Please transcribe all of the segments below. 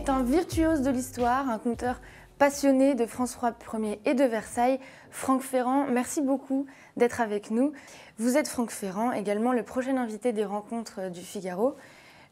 est un virtuose de l'histoire, un conteur passionné de François Ier et de Versailles. Franck Ferrand, merci beaucoup d'être avec nous. Vous êtes Franck Ferrand, également le prochain invité des rencontres du Figaro,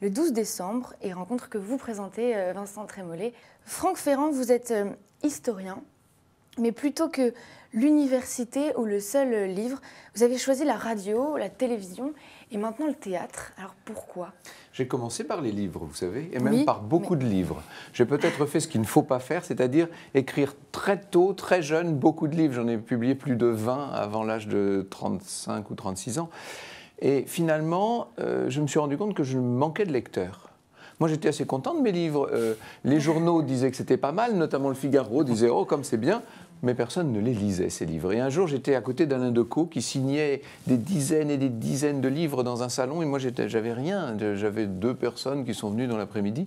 le 12 décembre, et rencontre que vous présentez, Vincent Trémollet. Franck Ferrand, vous êtes historien, mais plutôt que l'université ou le seul livre, vous avez choisi la radio, la télévision et maintenant le théâtre. Alors pourquoi ? J'ai commencé par les livres, vous savez, et même par beaucoup de livres. J'ai peut-être fait ce qu'il ne faut pas faire, c'est-à-dire écrire très tôt, très jeune, beaucoup de livres. J'en ai publié plus de 20 avant l'âge de 35 ou 36 ans. Et finalement, je me suis rendu compte que je manquais de lecteurs. Moi, j'étais assez content de mes livres. Les journaux disaient que c'était pas mal, notamment le Figaro disait « Oh, comme c'est bien !» Mais personne ne les lisait, ces livres. Et un jour, j'étais à côté d'Alain Decaux qui signait des dizaines et des dizaines de livres dans un salon. Et moi, j'avais rien. J'avais 2 personnes qui sont venues dans l'après-midi.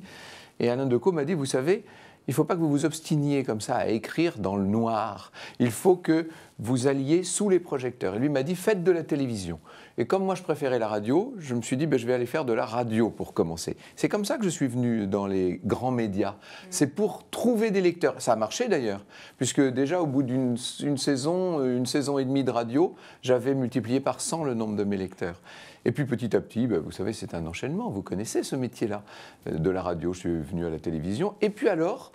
Et Alain Decaux m'a dit « Vous savez, il ne faut pas que vous vous obstiniez comme ça à écrire dans le noir. Il faut que vous alliez sous les projecteurs. » Et lui m'a dit « Faites de la télévision. » Et comme moi, je préférais la radio, je me suis dit je vais aller faire de la radio pour commencer. C'est comme ça que je suis venu dans les grands médias. C'est pour trouver des lecteurs. Ça a marché d'ailleurs, puisque déjà au bout d'une saison et demie de radio, j'avais multiplié par 100 le nombre de mes lecteurs. Et puis petit à petit, vous savez, c'est un enchaînement. Vous connaissez ce métier-là. De la radio, je suis venu à la télévision. Et puis alors,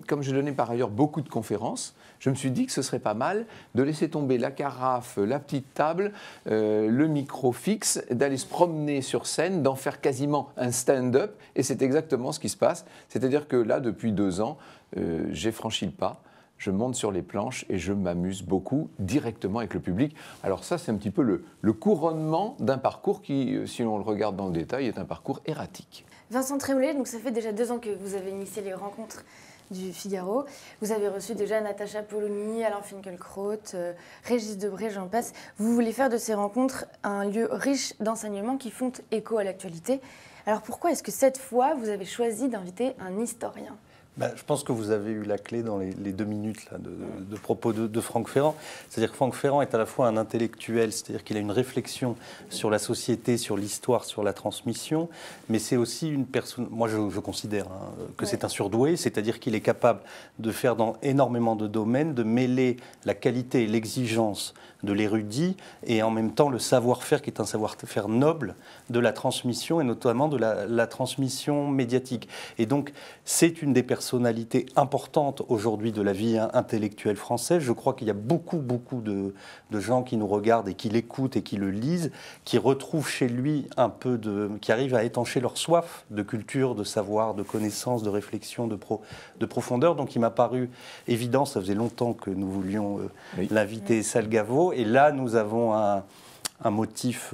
comme je donnais par ailleurs beaucoup de conférences, je me suis dit que ce serait pas mal de laisser tomber la carafe, la petite table, le micro fixe, d'aller se promener sur scène, d'en faire quasiment un stand-up. Et c'est exactement ce qui se passe. C'est-à-dire que là, depuis 2 ans, j'ai franchi le pas. Je monte sur les planches et je m'amuse beaucoup directement avec le public. Alors ça, c'est un petit peu le couronnement d'un parcours qui, si on le regarde dans le détail, est un parcours erratique. Vincent Trémollet, donc ça fait déjà 2 ans que vous avez initié les rencontres du Figaro. Vous avez reçu déjà Natacha Polony, Alain Finkielkraut, Régis Debray, j'en passe. Vous voulez faire de ces rencontres un lieu riche d'enseignements qui font écho à l'actualité. Alors pourquoi est-ce que cette fois, vous avez choisi d'inviter un historien ? Je pense que vous avez eu la clé dans les 2 minutes là, de propos de Franck Ferrand. C'est-à-dire que Franck Ferrand est à la fois un intellectuel, c'est-à-dire qu'il a une réflexion sur la société, sur l'histoire, sur la transmission, mais c'est aussi une personne, moi je considère que c'est un surdoué, c'est-à-dire qu'il est capable de faire dans énormément de domaines, de mêler la qualité et l'exigence de l'érudit et en même temps le savoir-faire qui est un savoir-faire noble de la transmission et notamment de la transmission médiatique. Et donc c'est une des personnalités importantes aujourd'hui de la vie intellectuelle française. Je crois qu'il y a beaucoup de gens qui nous regardent et qui l'écoutent et qui le lisent, qui retrouvent chez lui un peu qui arrivent à étancher leur soif de culture, de savoir, de connaissance, de réflexion, de profondeur. Donc il m'a paru évident, ça faisait longtemps que nous voulions l'inviter, Salgavo. Et là, nous avons un motif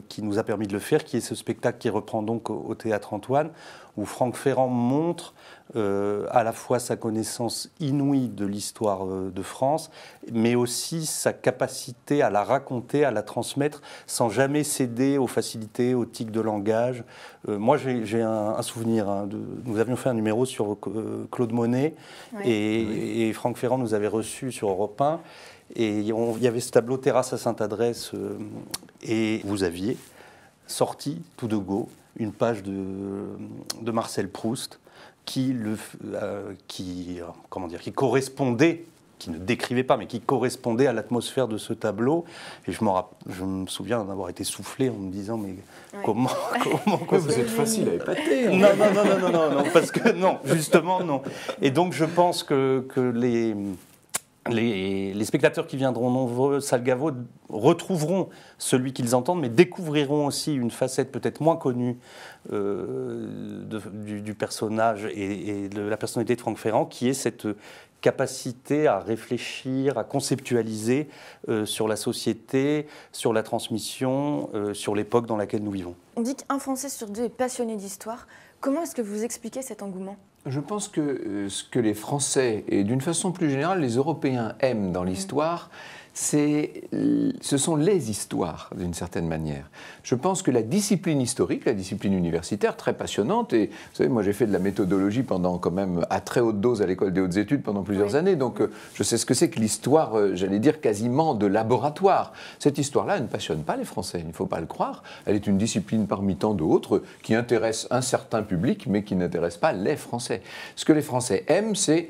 qui nous a permis de le faire, qui est ce spectacle qui reprend donc au Théâtre Antoine, où Franck Ferrand montre à la fois sa connaissance inouïe de l'histoire de France, mais aussi sa capacité à la raconter, à la transmettre, sans jamais céder aux facilités, aux tics de langage. Moi, j'ai un souvenir. Nous avions fait un numéro sur Claude Monet, et Franck Ferrand nous avait reçus sur Europe 1, et il y avait ce tableau Terrasse à Sainte-Adresse, et vous aviez sorti tout de go une page de Marcel Proust qui correspondait, qui ne décrivait pas, mais qui correspondait à l'atmosphère de ce tableau. Et je me souviens d'en avoir été soufflé en me disant, mais comment vous êtes facile à épater. Non, parce que non, justement non. Et donc je pense que les spectateurs qui viendront nombreux, Salgavo, retrouveront celui qu'ils entendent, mais découvriront aussi une facette peut-être moins connue du personnage et de la personnalité de Franck Ferrand, qui est cette capacité à réfléchir, à conceptualiser sur la société, sur la transmission, sur l'époque dans laquelle nous vivons. On dit qu'un Français sur 2 est passionné d'histoire. Comment est-ce que vous expliquez cet engouement ? Je pense que ce que les Français, et d'une façon plus générale, les Européens aiment dans l'histoire, ce sont les histoires, d'une certaine manière. Je pense que la discipline historique, la discipline universitaire, très passionnante, et vous savez, moi j'ai fait de la méthodologie pendant quand même à très haute dose à l'école des hautes études pendant plusieurs années, donc je sais ce que c'est que l'histoire, j'allais dire quasiment de laboratoire. Cette histoire-là, elle ne passionne pas les Français, il ne faut pas le croire. Elle est une discipline parmi tant d'autres qui intéresse un certain public, mais qui n'intéresse pas les Français. Ce que les Français aiment, c'est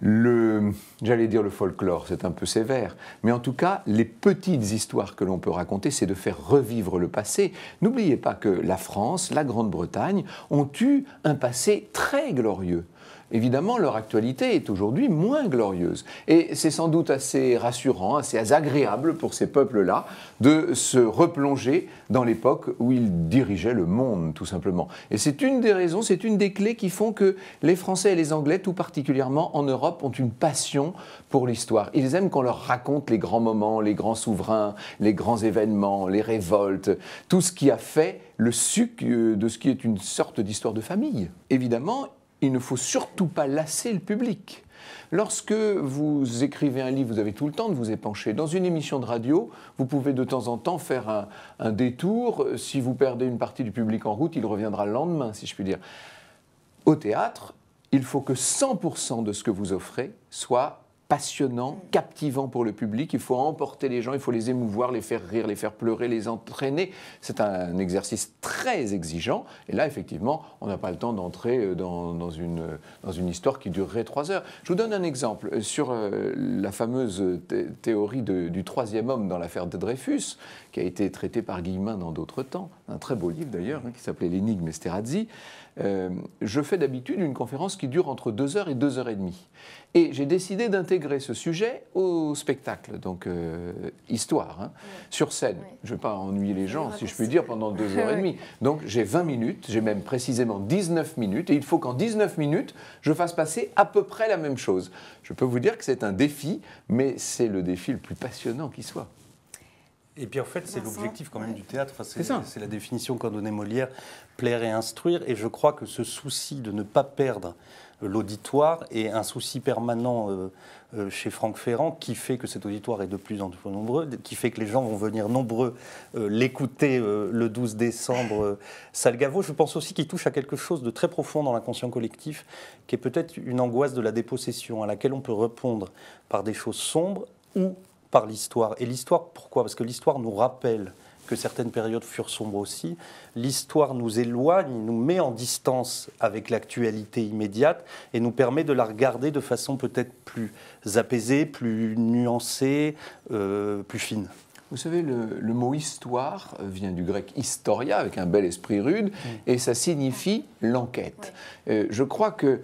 j'allais dire le folklore, c'est un peu sévère, mais en tout cas, les petites histoires que l'on peut raconter, c'est de faire revivre le passé. N'oubliez pas que la France, la Grande-Bretagne ont eu un passé très glorieux. Évidemment, leur actualité est aujourd'hui moins glorieuse. Et c'est sans doute assez rassurant, assez agréable pour ces peuples-là de se replonger dans l'époque où ils dirigeaient le monde, tout simplement. Et c'est une des raisons, c'est une des clés qui font que les Français et les Anglais, tout particulièrement en Europe, ont une passion pour l'histoire. Ils aiment qu'on leur raconte les grands moments, les grands souverains, les grands événements, les révoltes, tout ce qui a fait le suc de ce qui est une sorte d'histoire de famille. Évidemment, il ne faut surtout pas lasser le public. Lorsque vous écrivez un livre, vous avez tout le temps de vous épancher. Dans une émission de radio, vous pouvez de temps en temps faire un détour. Si vous perdez une partie du public en route, il reviendra le lendemain, si je puis dire. Au théâtre, il faut que 100% de ce que vous offrez soit passionnant, captivant pour le public. Il faut emporter les gens, il faut les émouvoir, les faire rire, les faire pleurer, les entraîner. C'est un exercice très exigeant. Et là, effectivement, on n'a pas le temps d'entrer dans une histoire qui durerait 3 heures. Je vous donne un exemple sur la fameuse théorie du troisième homme dans l'affaire de Dreyfus, qui a été traitée par Guillemin dans d'autres temps. Un très beau livre d'ailleurs, qui s'appelait L'énigme Esterhazy. Je fais d'habitude une conférence qui dure entre 2 heures et 2 heures et demie. Et j'ai décidé d'intégrer ce sujet au spectacle, donc histoire, sur scène. Je ne vais pas ennuyer les gens, si je puis dire, pendant 2 heures et demie. Donc j'ai 20 minutes, j'ai même précisément 19 minutes, et il faut qu'en 19 minutes, je fasse passer à peu près la même chose. Je peux vous dire que c'est un défi, mais c'est le défi le plus passionnant qui soit. Et puis en fait, c'est l'objectif quand même du théâtre, enfin, c'est la définition qu'a donnée Molière, plaire et instruire, et je crois que ce souci de ne pas perdre l'auditoire est un souci permanent chez Franck Ferrand, qui fait que cet auditoire est de plus en plus nombreux, qui fait que les gens vont venir nombreux l'écouter le 12 décembre, Salgavo. Je pense aussi qu'il touche à quelque chose de très profond dans l'inconscient collectif, qui est peut-être une angoisse de la dépossession, à laquelle on peut répondre par des choses sombres ou par l'histoire. Et l'histoire, pourquoi ? Parce que l'histoire nous rappelle que certaines périodes furent sombres aussi. L'histoire nous éloigne, nous met en distance avec l'actualité immédiate et nous permet de la regarder de façon peut-être plus apaisée, plus nuancée, plus fine. Vous savez, le mot histoire vient du grec historia, avec un bel esprit rude, et ça signifie l'enquête. Je crois que,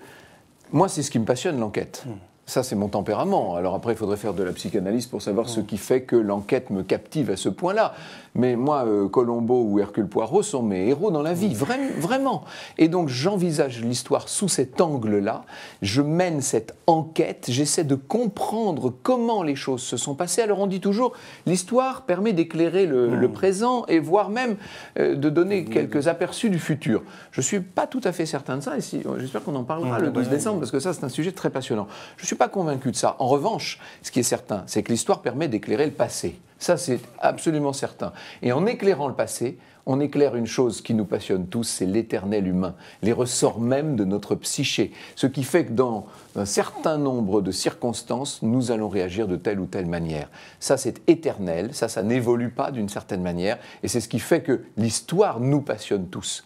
moi, c'est ce qui me passionne, l'enquête. Ça, c'est mon tempérament. Alors après, il faudrait faire de la psychanalyse pour savoir ce qui fait que l'enquête me captive à ce point-là. Mais moi, Colombo ou Hercule Poirot sont mes héros dans la vie, vraiment. Et donc, j'envisage l'histoire sous cet angle-là. Je mène cette enquête. J'essaie de comprendre comment les choses se sont passées. Alors, on dit toujours, l'histoire permet d'éclairer le présent et voire même de donner quelques aperçus du futur. Je ne suis pas tout à fait certain de ça. Et j'espère qu'on en parlera le 12 décembre, parce que ça, c'est un sujet très passionnant. Je ne suis pas convaincu de ça. En revanche, ce qui est certain, c'est que l'histoire permet d'éclairer le passé. Ça, c'est absolument certain. Et en éclairant le passé, on éclaire une chose qui nous passionne tous, c'est l'éternel humain, les ressorts même de notre psyché. Ce qui fait que dans un certain nombre de circonstances, nous allons réagir de telle ou telle manière. Ça, c'est éternel, ça n'évolue pas d'une certaine manière. Et c'est ce qui fait que l'histoire nous passionne tous.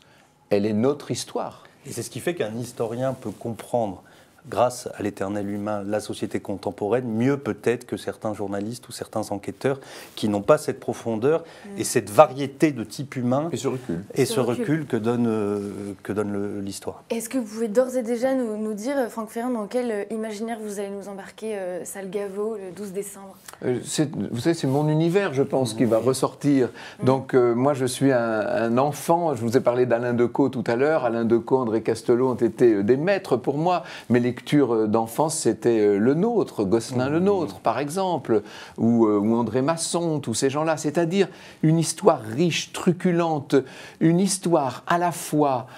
Elle est notre histoire. Et c'est ce qui fait qu'un historien peut comprendre, grâce à l'éternel humain, la société contemporaine, mieux peut-être que certains journalistes ou certains enquêteurs qui n'ont pas cette profondeur et cette variété de type humain et ce recul que donne l'histoire. Est-ce que vous pouvez d'ores et déjà nous dire, Franck Ferrand, dans quel imaginaire vous allez nous embarquer Salgavo le 12 décembre ? Vous savez, c'est mon univers, je pense, qui va ressortir. Donc moi, je suis un enfant. Je vous ai parlé d'Alain Decaux tout à l'heure. Alain Decaux, André Castelot ont été des maîtres pour moi. Mais lecture d'enfance, c'était Le Nôtre, Gosselin Le Nôtre, par exemple, ou André Masson, tous ces gens-là. C'est-à-dire une histoire riche, truculente, une histoire à la fois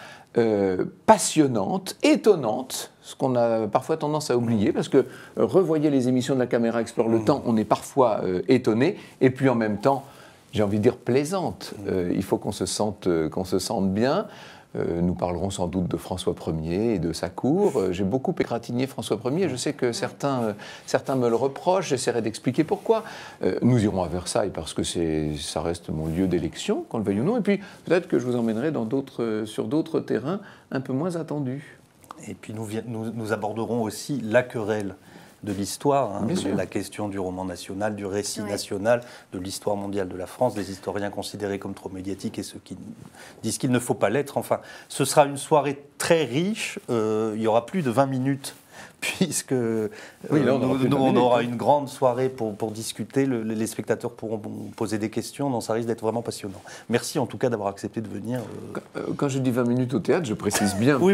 passionnante, étonnante, ce qu'on a parfois tendance à oublier, parce que revoyez les émissions de la Caméra Explore le Temps, on est parfois étonné, et puis en même temps, j'ai envie de dire plaisante. Il faut qu'on se sente bien. Nous parlerons sans doute de François Ier et de sa cour. J'ai beaucoup égratigné François Ier. Je sais que certains me le reprochent. J'essaierai d'expliquer pourquoi. Nous irons à Versailles parce que ça reste mon lieu d'élection, qu'on le veuille ou non. Et puis peut-être que je vous emmènerai sur d'autres terrains un peu moins attendus. Et puis nous aborderons aussi la querelle de l'histoire, la question du roman national, du récit national, de l'histoire mondiale de la France, des historiens considérés comme trop médiatiques et ceux qui disent qu'il ne faut pas l'être. Enfin, ce sera une soirée très riche. Il y aura plus de 20 minutes puisque on aura une grande soirée pour discuter. Les spectateurs pourront poser des questions, donc ça risque d'être vraiment passionnant. Merci en tout cas d'avoir accepté de venir. Quand je dis 20 minutes au théâtre, je précise bien pour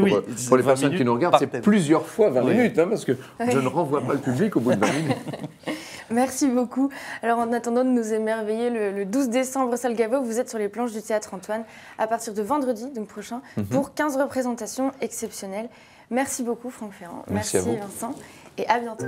les personnes qui nous regardent, c'est thème. Plusieurs fois 20 minutes, parce que je ne renvoie pas le public au bout de 20 minutes. Merci beaucoup. Alors en attendant de nous émerveiller, le 12 décembre, salle Gaveau, vous êtes sur les planches du Théâtre Antoine à partir de vendredi, donc prochain, pour 15 représentations exceptionnelles. Merci beaucoup Franck Ferrand. Merci Vincent. Et à bientôt.